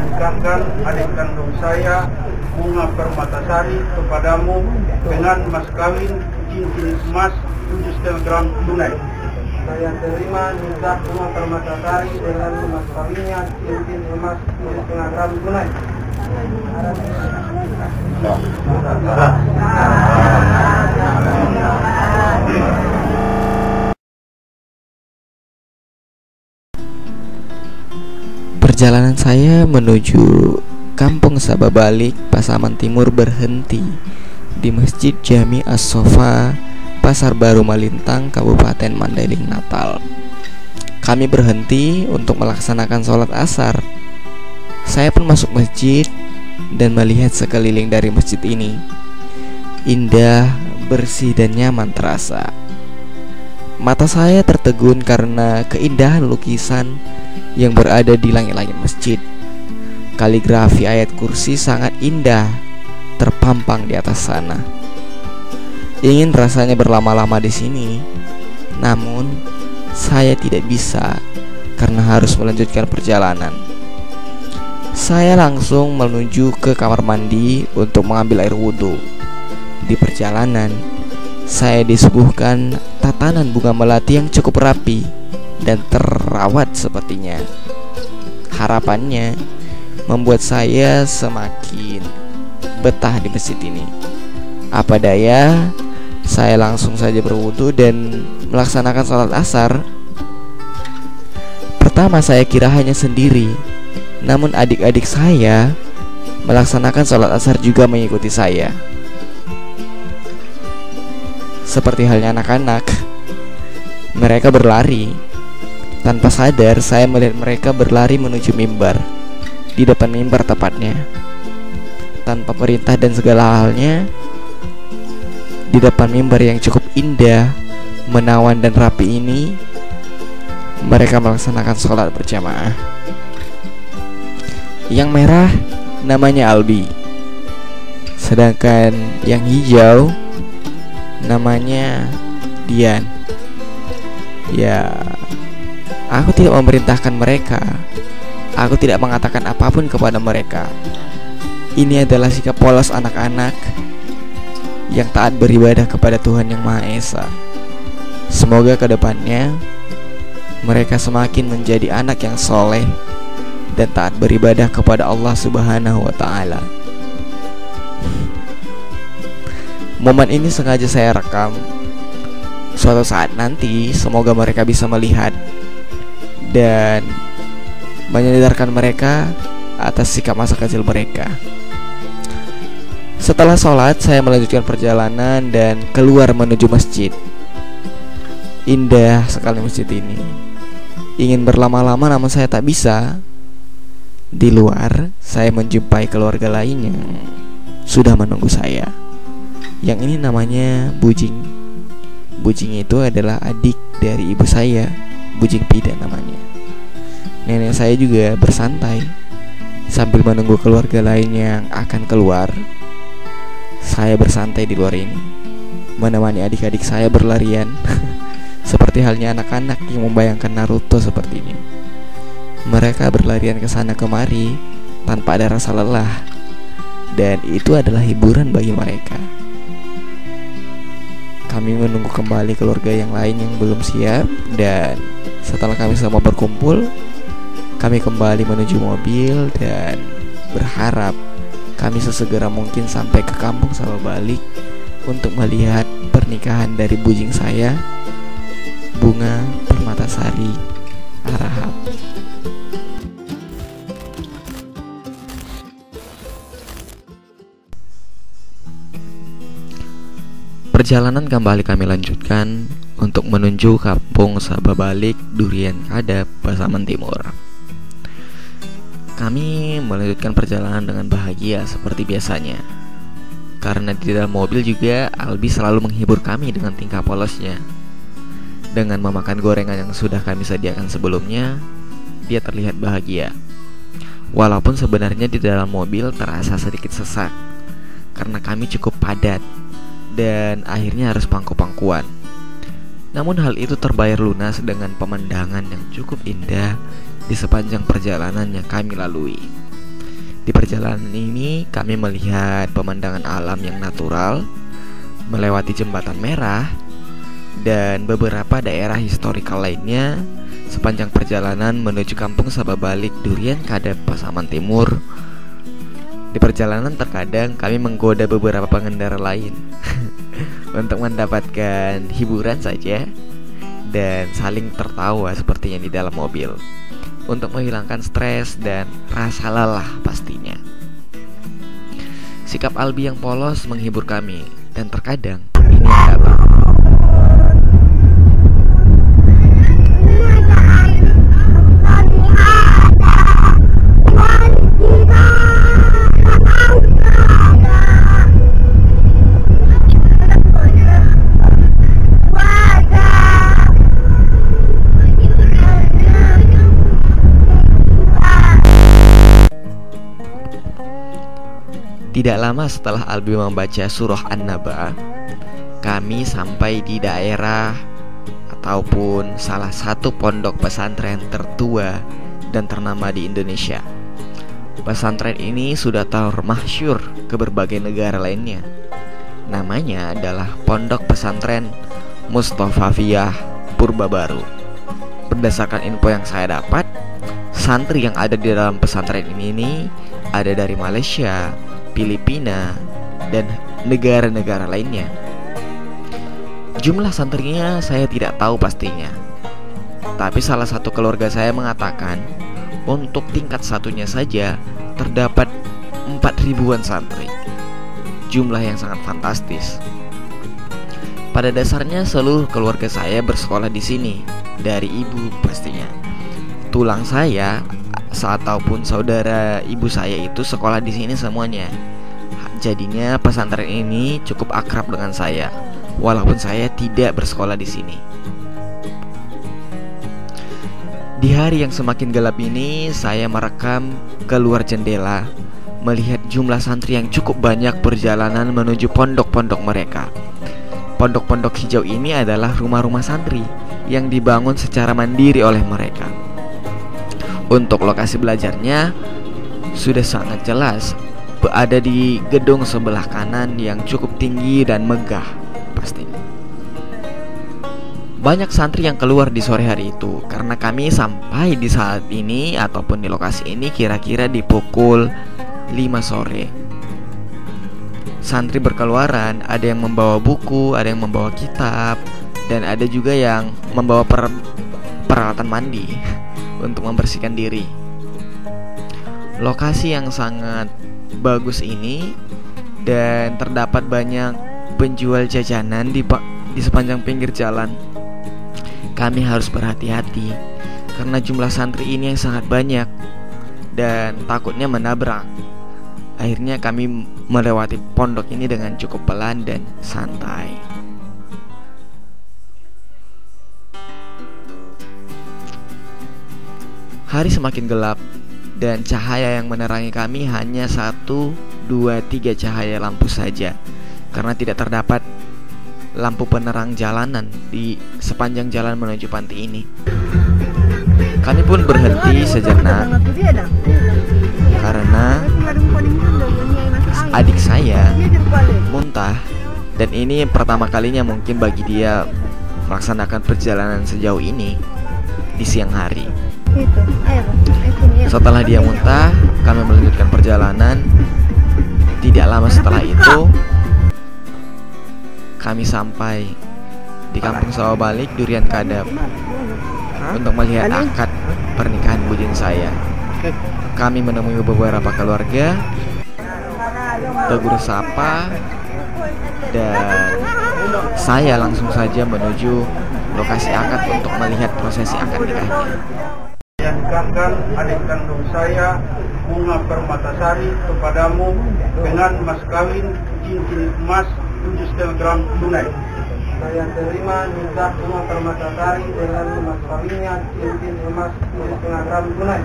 nikahkan adik kandung saya, Bunga Permatasari, kepadamu dengan mas kawin cincin emas 7,5 gram tunai. Saya terima nikah Bunga Permatasari dengan mas kawinnya cincin emas 7,5 gram tunai. Perjalanan saya menuju Kampung Sababalik, Pasaman Timur berhenti di Masjid Jami As-Sofa, Pasar Baru Malintang, Kabupaten Mandailing, Natal. Kami berhenti untuk melaksanakan sholat asar. Saya pun masuk masjid dan melihat sekeliling dari masjid ini. Indah, bersih dan nyaman terasa. Mata saya tertegun karena keindahan lukisan yang berada di langit-langit masjid. Kaligrafi ayat kursi sangat indah terpampang di atas sana. Ingin rasanya berlama-lama di sini, namun saya tidak bisa karena harus melanjutkan perjalanan. Saya langsung menuju ke kamar mandi untuk mengambil air wudhu. Di perjalanan, saya disuguhkan tatanan bunga melati yang cukup rapi dan terawat sepertinya. Harapannya membuat saya semakin betah di masjid ini. Apa daya, saya langsung saja berwudu dan melaksanakan sholat asar. Pertama saya kira hanya sendiri, namun adik-adik saya melaksanakan sholat asar juga mengikuti saya. Seperti halnya anak-anak, mereka berlari. Tanpa sadar saya melihat mereka berlari menuju mimbar. Di depan mimbar tepatnya. Tanpa perintah dan segala halnya, di depan mimbar yang cukup indah, menawan dan rapi ini, mereka melaksanakan sholat berjamaah. Yang merah namanya Albi, sedangkan yang hijau namanya Dian. Ya, aku tidak memerintahkan mereka. Aku tidak mengatakan apapun kepada mereka. Ini adalah sikap polos anak-anak yang taat beribadah kepada Tuhan Yang Maha Esa. Semoga kedepannya mereka semakin menjadi anak yang soleh dan taat beribadah kepada Allah Subhanahu wa Ta'ala. Momen ini sengaja saya rekam. Suatu saat nanti semoga mereka bisa melihat dan menyadarkan mereka atas sikap masa kecil mereka. Setelah sholat, saya melanjutkan perjalanan dan keluar menuju masjid. Indah sekali masjid ini. Ingin berlama-lama namun saya tak bisa. Di luar, saya menjumpai keluarga lain yang sudah menunggu saya. Yang ini namanya Bujing. Bujing itu adalah adik dari ibu saya, Bujing Pida namanya. Nenek saya juga bersantai sambil menunggu keluarga lain yang akan keluar. Saya bersantai di luar ini, menemani adik-adik saya berlarian seperti halnya anak-anak yang membayangkan Naruto seperti ini. Mereka berlarian ke sana kemari tanpa ada rasa lelah, dan itu adalah hiburan bagi mereka. Kami menunggu kembali keluarga yang lain yang belum siap, dan setelah kami semua berkumpul, kami kembali menuju mobil dan berharap kami sesegera mungkin sampai ke Kampung Sababalik untuk melihat pernikahan dari bujing saya, Bunga Permatasari Arahap. Perjalanan kembali kami lanjutkan untuk menuju Kampung Sababalik, Durian Kadap, Pasaman Timur. Kami melanjutkan perjalanan dengan bahagia seperti biasanya. Karena di dalam mobil juga Albi selalu menghibur kami dengan tingkah polosnya. Dengan memakan gorengan yang sudah kami sediakan sebelumnya, dia terlihat bahagia. Walaupun sebenarnya di dalam mobil terasa sedikit sesak karena kami cukup padat dan akhirnya harus pangku-pangkuan. Namun hal itu terbayar lunas dengan pemandangan yang cukup indah di sepanjang perjalanan yang kami lalui. Di perjalanan ini kami melihat pemandangan alam yang natural, melewati jembatan merah, dan beberapa daerah historikal lainnya sepanjang perjalanan menuju kampung Sababalik Durian Kadap Pasaman Timur. Di perjalanan terkadang kami menggoda beberapa pengendara lain untuk mendapatkan hiburan saja dan saling tertawa sepertinya di dalam mobil, untuk menghilangkan stres dan rasa lelah pastinya. Sikap Albi yang polos menghibur kami, dan terkadang ini agak Tidak lama setelah Albi membaca surah An-Naba, kami sampai di daerah ataupun salah satu pondok pesantren tertua dan ternama di Indonesia. Pesantren ini sudah termasyhur ke berbagai negara lainnya. Namanya adalah Pondok Pesantren Mustafafiyah Purba Baru. Berdasarkan info yang saya dapat, santri yang ada di dalam pesantren ini ada dari Malaysia, Filipina, dan negara-negara lainnya. Jumlah santrinya saya tidak tahu pastinya, tapi salah satu keluarga saya mengatakan untuk tingkat satunya saja terdapat 4.000-an santri. Jumlah yang sangat fantastis. Pada dasarnya seluruh keluarga saya bersekolah di sini, dari ibu pastinya. Tulang saya ataupun saudara ibu saya itu sekolah di sini semuanya. Jadinya pesantren ini cukup akrab dengan saya, walaupun saya tidak bersekolah di sini. Di hari yang semakin gelap ini, saya merekam keluar jendela, melihat jumlah santri yang cukup banyak perjalanan menuju pondok-pondok mereka. Pondok-pondok hijau ini adalah rumah-rumah santri yang dibangun secara mandiri oleh mereka. Untuk lokasi belajarnya sudah sangat jelas, berada di gedung sebelah kanan yang cukup tinggi dan megah pastinya. Banyak santri yang keluar di sore hari itu, karena kami sampai di saat ini ataupun di lokasi ini kira-kira di pukul 5 sore. Santri berkeluaran, ada yang membawa buku, ada yang membawa kitab, dan ada juga yang membawa peralatan mandi untuk membersihkan diri. Lokasi yang sangat bagus ini, dan terdapat banyak penjual jajanan di sepanjang pinggir jalan. Kami harus berhati-hati karena jumlah santri ini yang sangat banyak dan takutnya menabrak. Akhirnya kami melewati pondok ini dengan cukup pelan dan santai. Hari semakin gelap dan cahaya yang menerangi kami hanya 1, 2, 3 cahaya lampu saja, karena tidak terdapat lampu penerang jalanan di sepanjang jalan menuju panti ini. Kami pun berhenti sejenak karena adik saya muntah, dan ini pertama kalinya mungkin bagi dia melaksanakan perjalanan sejauh ini di siang hari. Setelah dia muntah, kami melanjutkan perjalanan. Tidak lama setelah itu, kami sampai di kampung Sababalik Durian Kadap untuk melihat akad pernikahan bujang saya. Kami menemui beberapa keluarga, tegur sapa, dan saya langsung saja menuju lokasi akad untuk melihat prosesi akad nikahnya. Yang nikahkan adik kandung saya, Bunga Permatasari, kepadamu dengan mas kawin cincin emas 7,5 gram tunai. Saya terima nikah Bunga Permatasari dengan mas kawinnya cincin emas 7,5 gram tunai.